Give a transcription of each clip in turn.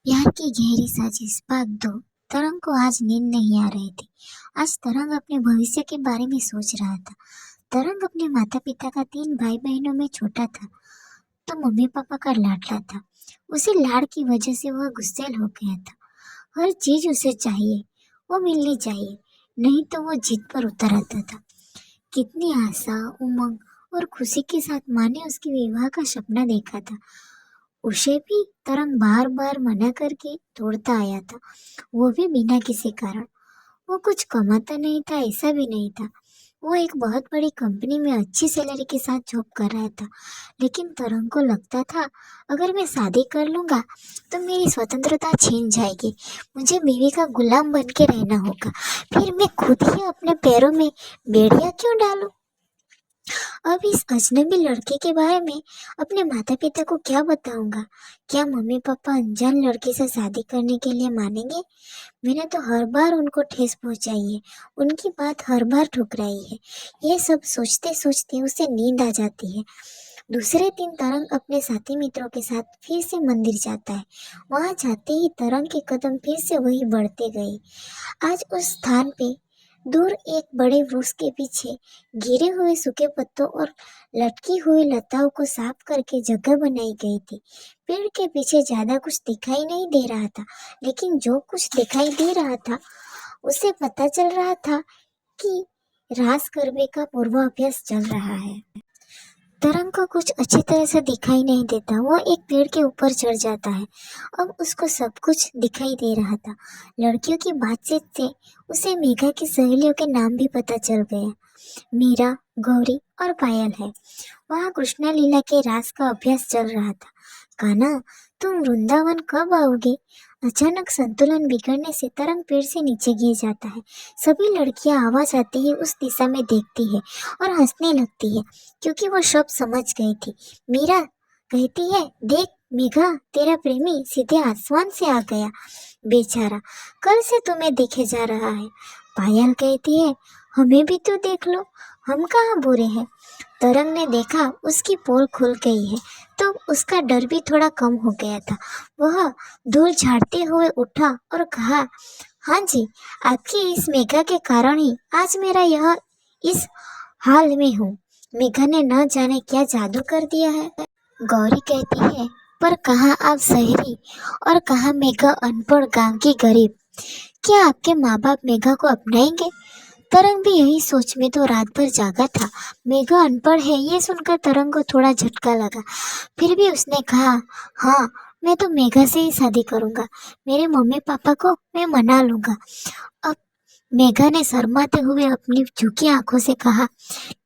प्यार की गहरी साजिश भाग 2। तरंग को आज नींद नहीं आ रही थी। आज तरंग अपने भविष्य के बारे में सोच रहा था। तरंग अपने माता पिता का 3 भाई बहनों में छोटा था, तो मम्मी पापा का लाडला था। उसे लाड़ की वजह से वह गुस्सैल हो गया था। हर चीज उसे चाहिए, वो मिलनी चाहिए, नहीं तो वो जिद पर उतर आता था। कितनी आशा, उमंग और खुशी के साथ माँ ने उसके विवाह का सपना देखा था। उसे भी तरंग बार बार मना करके तोड़ता आया था, वो भी बिना किसी कारण। वो कुछ कमाता नहीं था ऐसा भी नहीं था। वो एक बहुत बड़ी कंपनी में अच्छी सैलरी के साथ जॉब कर रहा था, लेकिन तरंग को लगता था अगर मैं शादी कर लूंगा तो मेरी स्वतंत्रता छीन जाएगी। मुझे बीवी का गुलाम बन के रहना होगा। फिर मैं खुद ही अपने पैरों में बेड़ियां क्यों डालूं। अब इस अजनबी लड़के के बारे में अपने माता पिता को क्या बताऊंगा। क्या मम्मी पापा अनजान लड़के से शादी करने के लिए मानेंगे। मैंने तो हर बार उनको ठेस पहुंचाई है, उनकी बात हर बार ठुकराई है। ये सब सोचते सोचते उसे नींद आ जाती है। दूसरे दिन तरंग अपने साथी मित्रों के साथ फिर से मंदिर जाता है। वहां जाते ही तरंग के कदम फिर से वही बढ़ते गए। आज उस स्थान पे दूर एक बड़े वृक्ष के पीछे गिरे हुए सूखे पत्तों और लटकी हुई लताओं को साफ करके जगह बनाई गई थी। पेड़ के पीछे ज्यादा कुछ दिखाई नहीं दे रहा था, लेकिन जो कुछ दिखाई दे रहा था उसे पता चल रहा था कि रास करने का पूर्वाभ्यास चल रहा है। तरंग को कुछ अच्छी तरह से दिखाई नहीं देता। वो एक पेड़ के ऊपर चढ़ जाता है। अब उसको सब कुछ दिखाई दे रहा था। लड़कियों की बातचीत से उसे मेघा की सहेलियों के नाम भी पता चल गया। मीरा, गौरी और पायल है। वहाँ कृष्णा लीला के रास का अभ्यास चल रहा था। कान्हा, तुम वृंदावन कब आओगे। अचानक संतुलन बिगड़ने से तरंग पेड़ से नीचे गिर जाता है। सभी लड़कियां आवाज आते ही उस दिशा में देखती है और हंसने लगती है, क्योंकि वो सब समझ गई थी। मीरा कहती है, देख मेघा, तेरा प्रेमी सीधे आसमान से आ गया। बेचारा, कल से तुम्हें देखे जा रहा है। पायल कहती है, हमें भी तो देख लो, हम कहाँ बुरे हैं। तरंग ने देखा उसकी पोल खुल गई है, तो उसका डर भी थोड़ा कम हो गया था। वह धूल झाड़ते हुए उठा और कहा, हाँ जी, आपकी इस मेघा के कारण ही आज मेरा यह इस हाल में हूँ। मेघा ने न जाने क्या जादू कर दिया है। गौरी कहती है, पर कहाँ आप शहरी और कहाँ मेघा अनपढ़ गांव की गरीब। क्या आपके माँ बाप मेघा को अपनाएंगे। तरंग भी यही सोच में तो रात भर जागा था। मेघा अनपढ़ है ये सुनकर तरंग को थोड़ा झटका लगा। फिर भी उसने कहा, हाँ, मैं तो मेघा से ही शादी करूंगा। मेरे मम्मी पापा को मैं मना लूंगा। अब मेघा ने शर्माते हुए अपनी झुकी आंखों से कहा,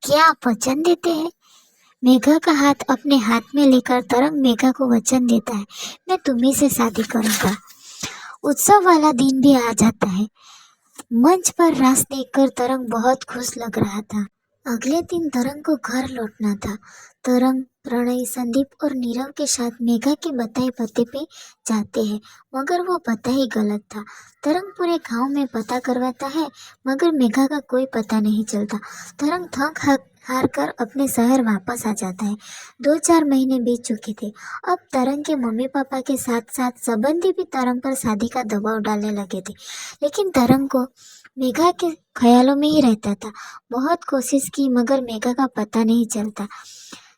क्या आप वचन देते हैं। मेघा का हाथ अपने हाथ में लेकर तरंग मेघा को वचन देता है, मैं तुम्ही से शादी करूंगा। उत्सव वाला दिन भी आ जाता है। मंच पर रास देखकर तरंग बहुत खुश लग रहा था। अगले दिन तरंग को घर लौटना था। तरंग, प्रणय, संदीप और नीरव के साथ मेघा के बताए पते पे जाते हैं, मगर वो पता ही गलत था। तरंग पूरे गांव में पता करवाता है, मगर मेघा का कोई पता नहीं चलता। तरंग थक हार कर अपने शहर वापस आ जाता है। 2-4 महीने बीत चुके थे। अब तरंग के मम्मी पापा के साथ साथ संबंधी भी तरंग पर शादी का दबाव डालने लगे थे, लेकिन तरंग को मेघा के ख्यालों में ही रहता था। बहुत कोशिश की मगर मेघा का पता नहीं चलता।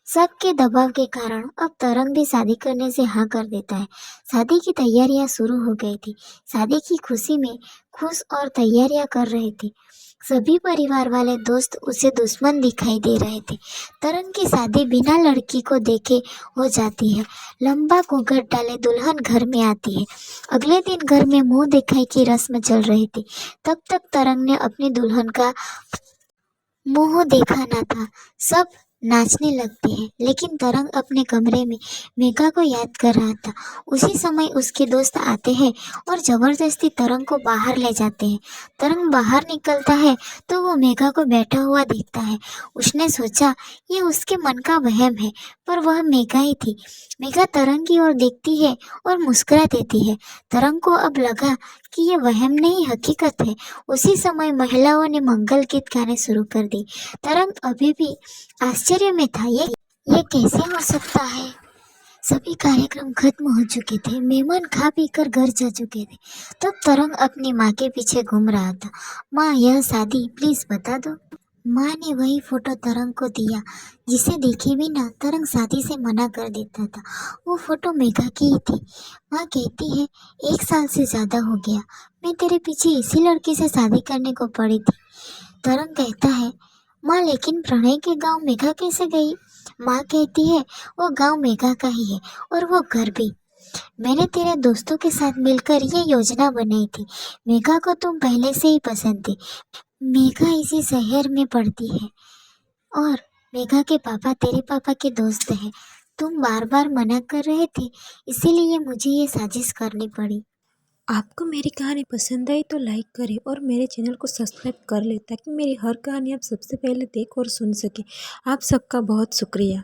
सबके दबाव के कारण अब तरंग भी शादी करने से हाँ कर देता है। शादी की तैयारियां शुरू हो गई थी। शादी की खुशी में खुश और तैयारियां कर रहे थे। सभी परिवार वाले दोस्त उसे दुश्मन दिखाई दे रहे थे। तरंग की शादी बिना लड़की को देखे हो जाती है। लंबा घूंघट डाले दुल्हन घर में आती है। अगले दिन घर में मुंह दिखाई की रस्म चल रही थी। तब तक तरंग ने अपनी दुल्हन का मुंह देखा न था। सब नाचने लगते हैं, लेकिन तरंग अपने कमरे में मेघा को याद कर रहा था। उसी समय उसके दोस्त आते हैं और जबरदस्ती तरंग को बाहर ले जाते हैं। तरंग बाहर निकलता है तो वो मेघा को बैठा हुआ दिखता है। उसने सोचा ये उसके मन का वहम है, पर वह मेघा ही थी। मेघा तरंग की ओर देखती है और मुस्कुरा देती है। तरंग को अब लगा कि ये वहम नहीं हकीकत है। उसी समय महिलाओं ने मंगल गीत गाने शुरू कर दी। तरंग अभी भी आश्चर्य में था। ये कैसे हो सकता है। सभी कार्यक्रम खत्म हो चुके थे, मेहमान खा पी कर घर जा चुके थे। तब तरंग अपनी माँ के पीछे घूम रहा था। माँ, यह शादी प्लीज बता दो। माँ ने वही फोटो तरंग को दिया जिसे देखे बिना तरंग शादी से मना कर देता था। वो फोटो मेघा की ही थी। माँ कहती है, 1 साल से ज्यादा हो गया, मैं तेरे पीछे इसी लड़की से शादी करने को पड़ी थी। तरंग कहता है, माँ लेकिन प्रणय के गांव मेघा कैसे गई? माँ कहती है, वो गांव मेघा का ही है और वो घर भी। मैंने तेरे दोस्तों के साथ मिलकर ये योजना बनाई थी। मेघा को तुम पहले से ही पसंद थी। मेघा इसी शहर में पढ़ती है और मेघा के पापा तेरे पापा के दोस्त हैं। तुम बार बार मना कर रहे थे, इसीलिए मुझे ये साजिश करनी पड़ी। आपको मेरी कहानी पसंद आई तो लाइक करें और मेरे चैनल को सब्सक्राइब कर लें ताकि मेरी हर कहानी आप सबसे पहले देख और सुन सकें। आप सबका बहुत शुक्रिया।